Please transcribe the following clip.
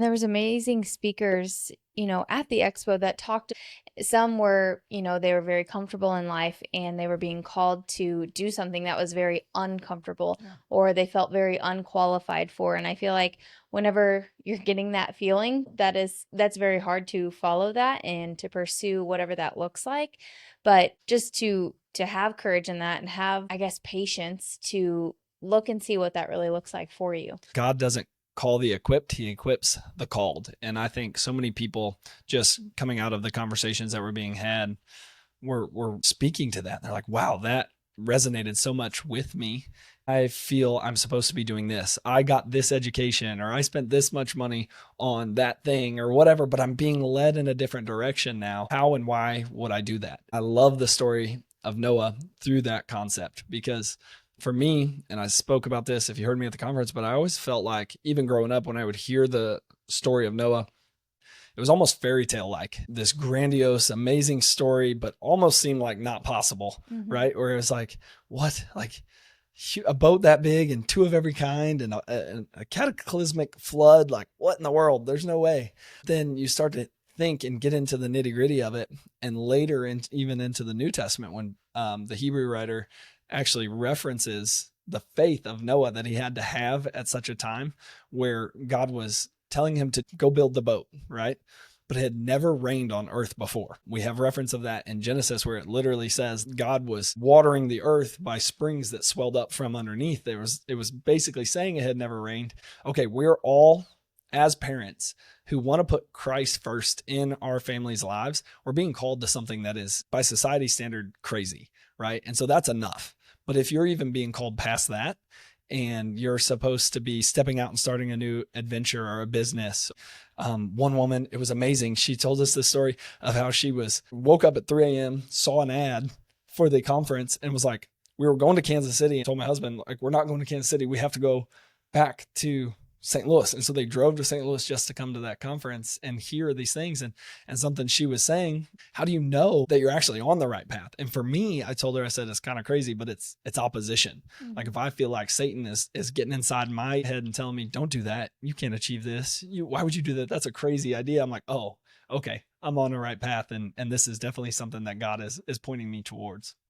There was amazing speakers, at the expo that talked. Some were, they were very comfortable in life and they were being called to do something that was very uncomfortable Yeah. or they felt very unqualified for. And I feel like whenever you're getting that feeling, that's very hard to follow that and to pursue whatever that looks like. But just to have courage in that and have, I guess, patience to look and see what that really looks like for you. God doesn't call the equipped, he equips the called. And I think so many people just coming out of the conversations that were being had were speaking to that. They're like, wow, that resonated so much with me. I feel I'm supposed to be doing this. I got this education, or I spent this much money on that thing, or whatever, but I'm being led in a different direction now. How and why would I do that? I love the story of Noah through that concept because for me, and I spoke about this if you heard me at the conference, but I always felt like, even growing up, when I would hear the story of Noah, it was almost fairy tale like, this grandiose, amazing story, but almost seemed like not possible, Mhm. right? Where it was like, what? Like a boat that big and two of every kind and a cataclysmic flood? Like, what in the world? There's no way. Then you start to think and get into the nitty gritty of it. And later, even into the New Testament, when the Hebrew writer actually references the faith of Noah that he had to have at such a time where God was telling him to go build the boat, right? But it had never rained on earth before. We have reference of that in Genesis where it literally says God was watering the earth by springs that swelled up from underneath. It was basically saying it had never rained. Okay, we're all, as parents who want to put Christ first in our families' lives, we're being called to something that is, by society standard, crazy, right? And so that's enough. But if you're even being called past that, and you're supposed to be stepping out and starting a new adventure or a business. One woman, it was amazing. She told us this story of how she woke up at 3 a.m., saw an ad for the conference and was like, we were going to Kansas City, and told my husband, like, we're not going to Kansas City. We have to go back to St. Louis. And so they drove to St. Louis just to come to that conference and hear these things. And something she was saying, how do you know that you're actually on the right path? And for me, I told her, I said, it's kind of crazy, but it's opposition. Like, if Mhm. I feel like Satan is getting inside my head and telling me, don't do that, you can't achieve this, why would you do that, that's a crazy idea, I'm like, oh, okay, I'm on the right path. And this is definitely something that God is pointing me towards.